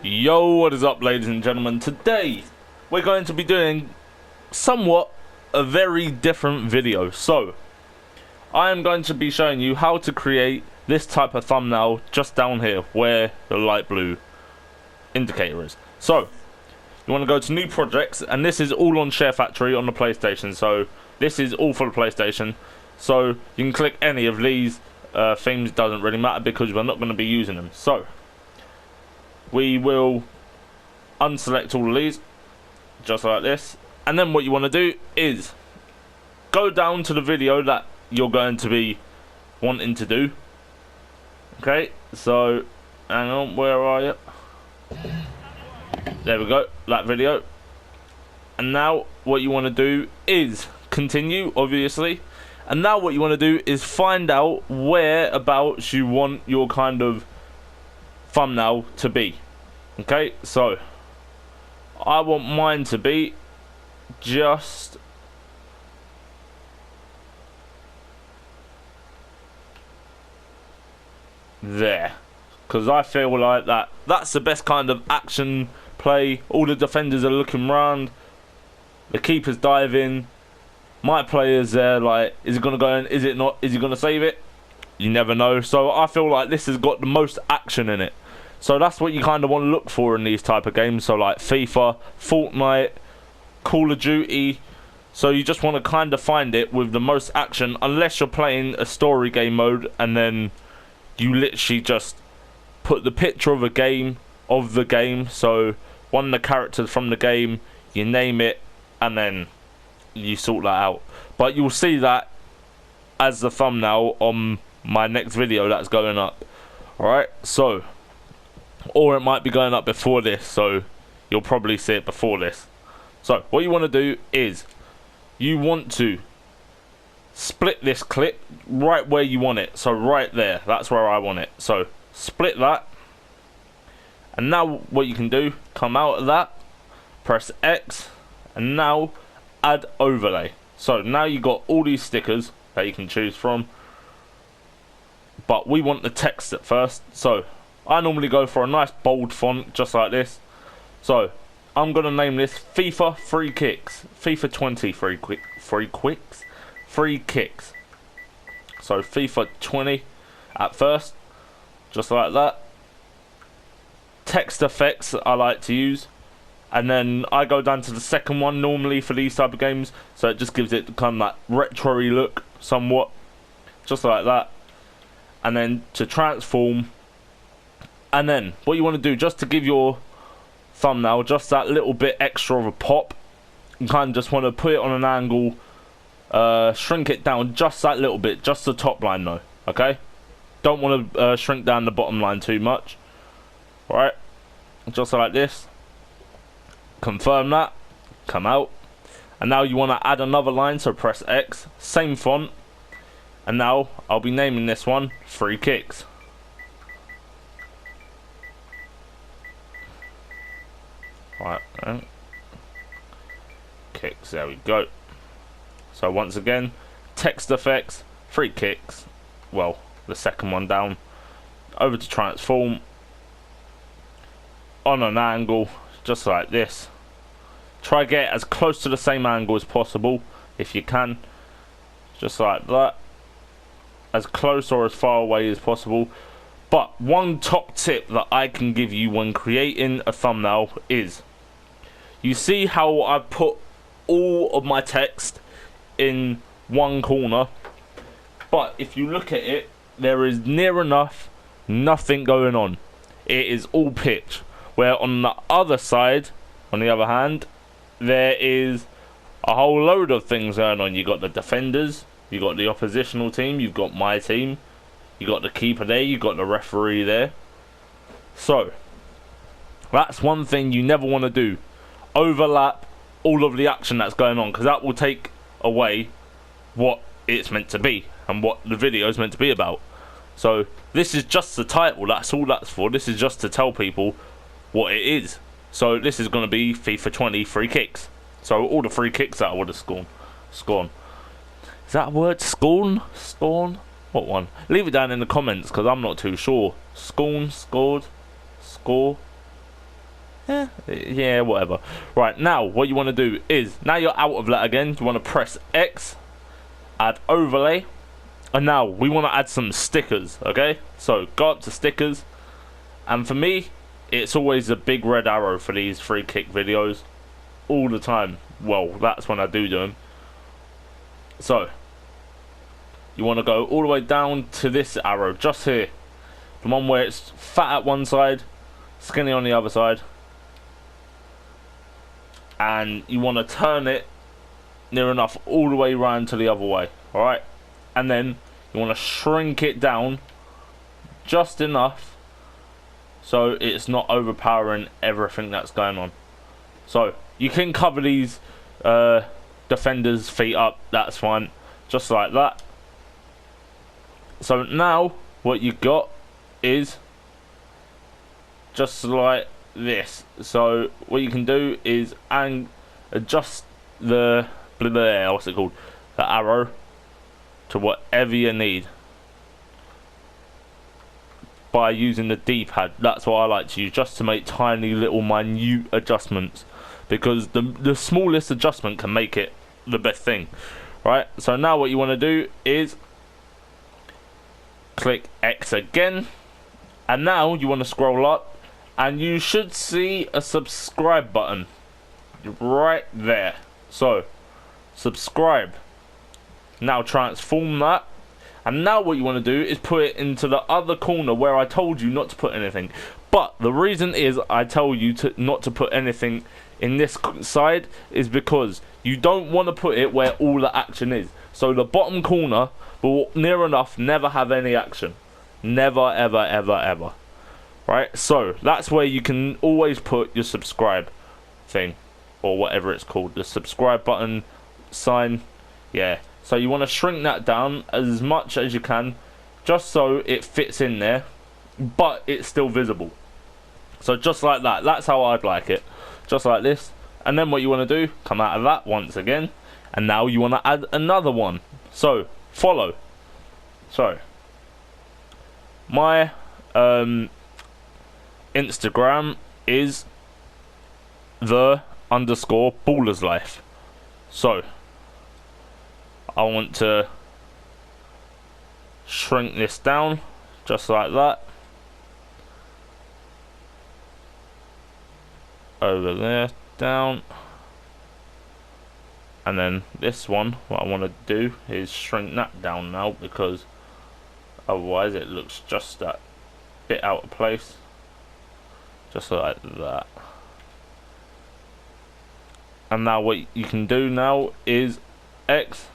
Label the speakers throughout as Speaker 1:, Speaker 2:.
Speaker 1: Yo, what is up, ladies and gentlemen? Today we're going to be doing somewhat a very different video. So I am going to be showing you how to create this type of thumbnail just down here where the light blue indicator is. So you want to go to new projects, and this is all on SHAREfactory on the PlayStation. So this is all for the PlayStation, so you can click any of these themes. Doesn't really matter because we're not going to be using them. So we will unselect all of these just like this, and then what you want to do is go down to the video that you're going to be wanting to do. Okay, so hang on, where are you? There we go, that video. And now what you want to do is continue, obviously, and now what you want to do is find out whereabouts you want your kind of thumbnail to be. Okay, so I want mine to be just there, because I feel like that's the best kind of action play. All the defenders are looking round, the keeper's diving, my player's there like, is it gonna go in, is it not, is he gonna save it? You never know. So I feel like this has got the most action in it. So that's what you kind of want to look for in these type of games. So like FIFA, Fortnite, Call of Duty. So you just want to kind of find it with the most action, unless you're playing a story game mode, and then you literally just put the picture of the game, so one of the characters from the game, you name it, and then you sort that out. But you'll see that as the thumbnail on my next video that's going up. Alright, so, or it might be going up before this, so you'll probably see it before this. So what you want to do is you want to split this clip right where you want it. So right there, that's where I want it. So split that, and now what you can do, come out of that, press X, and now add overlay. So now you got all these stickers that you can choose from, but we want the text at first. So I normally go for a nice bold font just like this. So I'm gonna name this FIFA Free Kicks, FIFA 20 free kicks. So FIFA 20 at first, just like that. Text effects I like to use, and then I go down to the second one normally for these type of games, so it just gives it kind of that retro-y look somewhat, just like that. And then to transform, and then what you want to do, just to give your thumbnail just that little bit extra of a pop, you kind of just want to put it on an angle, shrink it down just that little bit, just the top line though, okay? Don't want to shrink down the bottom line too much. Alright, just like this. Confirm that, come out, and now you want to add another line, so press X, same font, and now I'll be naming this one Free Kicks. Right, kicks, there we go. So once again, text effects, Free Kicks, well, the second one down, over to transform, on an angle, just like this. Try get as close to the same angle as possible, if you can, just like that, as close or as far away as possible. But one top tip that I can give you when creating a thumbnail is, you see how I put all of my text in one corner, but if you look at it, there is near enough nothing going on. It is all pitch. Where on the other side, on the other hand, there is a whole load of things going on. You got the defenders, you got the oppositional team, you've got my team, you got the keeper there, you got the referee there. So that's one thing you never want to do, overlap all of the action that's going on, because that will take away what it's meant to be and what the video is meant to be about. So this is just the title, that's all that's for. This is just to tell people what it is. So this is going to be FIFA 20 free kicks. So all the free kicks that I would have scored. Is that a word? Scorn? Scorn? What one? Leave it down in the comments, because I'm not too sure. Scorn? Scored? Score? Yeah, whatever. Right, now what you want to do is, now you're out of that again, you want to press X, add overlay, and now we want to add some stickers. Okay, so go up to stickers, and for me it's always a big red arrow for these free kick videos all the time. Well, that's when I do them. So you want to go all the way down to this arrow just here, the one where it's fat at one side, skinny on the other side, and you want to turn it near enough all the way around to the other way. Alright, and then you want to shrink it down just enough so it's not overpowering everything that's going on. So you can cover these defenders' feet up, that's fine, just like that. So now what you got is just like this. So what you can do is adjust the what's it called, the arrow, to whatever you need by using the D-pad. That's what I like to use, just to make tiny little minute adjustments, because the smallest adjustment can make it the best thing. Right, so now what you want to do is click X again, and now you want to scroll up, and you should see a subscribe button right there. So subscribe. Now transform that, and now what you want to do is put it into the other corner where I told you not to put anything. But the reason is I tell you not to put anything in this side is because you don't want to put it where all the action is. So the bottom corner will near enough never have any action. Never, ever, ever, ever. Right, so that's where you can always put your subscribe thing, or whatever it's called, the subscribe button sign. Yeah, so you want to shrink that down as much as you can, just so it fits in there, but it's still visible. So just like that, that's how I'd like it, just like this. And then what you want to do, come out of that once again, and now you want to add another one. So follow. So my Instagram is _ballers life. So I want to shrink this down just like that, over there, down, and then this one, what I want to do is shrink that down now, because otherwise it looks just that bit out of place, just like that. And now what you can do now is X,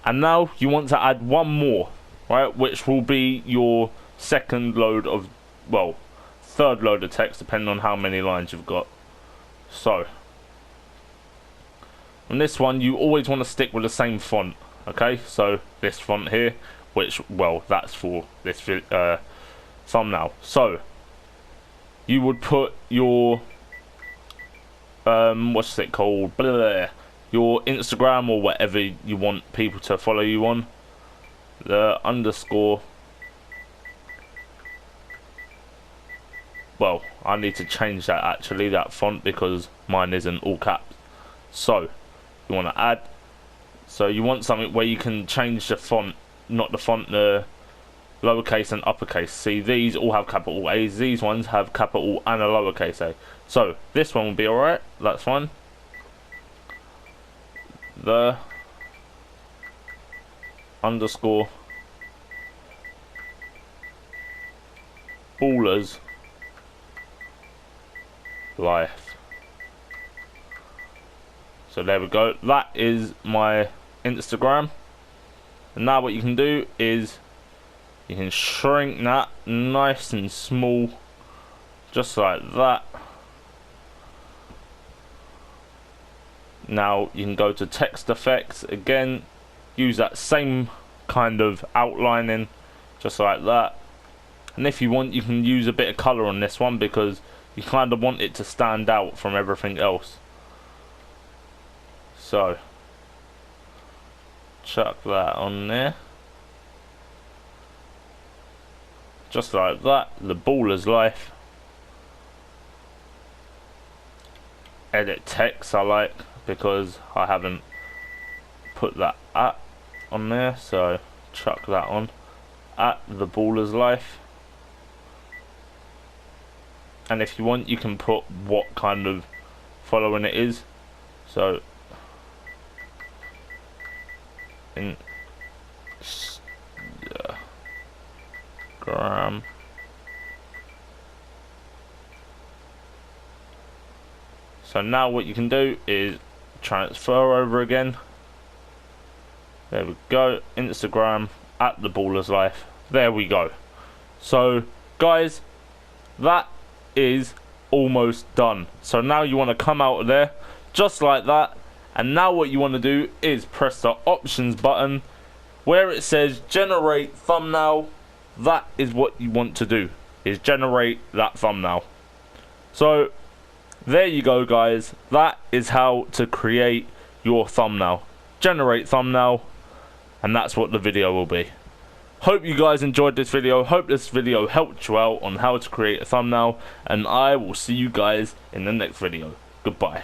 Speaker 1: and now you want to add one more, right, which will be your second load of, well, third load of text, depending on how many lines you've got. So on this one you always want to stick with the same font. Okay, so this font here, which, well, that's for this thumbnail. So you would put your what's it called, blah, your Instagram or whatever you want people to follow you on, the underscore, well, I need to change that actually, that font, because mine isn't all caps. So you want to add, so you want something where you can change the font, not the font, the lowercase and uppercase. See, these all have capital A's, these ones have capital and a lowercase a. So this one will be alright, that's fine. The underscore ballers life. So there we go, that is my Instagram. And now what you can do is you can shrink that nice and small, just like that. Now you can go to text effects again, use that same kind of outlining, just like that. And if you want, you can use a bit of colour on this one, because you kind of want it to stand out from everything else. So chuck that on there, just like that, the baller's life. edit text I like, because I haven't put that at on there, so chuck that on. At the baller's life. And if you want, you can put what kind of following it is. So Instagram. So now what you can do is transfer over again. There we go. Instagram at the baller's life. There we go. So guys, that is almost done. So now you want to come out of there just like that, and now what you want to do is press the options button where it says generate thumbnail. That is what you want to do, is generate that thumbnail. So there you go guys, that is how to create your thumbnail. Generate thumbnail, and that's what the video will be. Hope you guys enjoyed this video. Hope this video helped you out on how to create a thumbnail, and I will see you guys in the next video. Goodbye.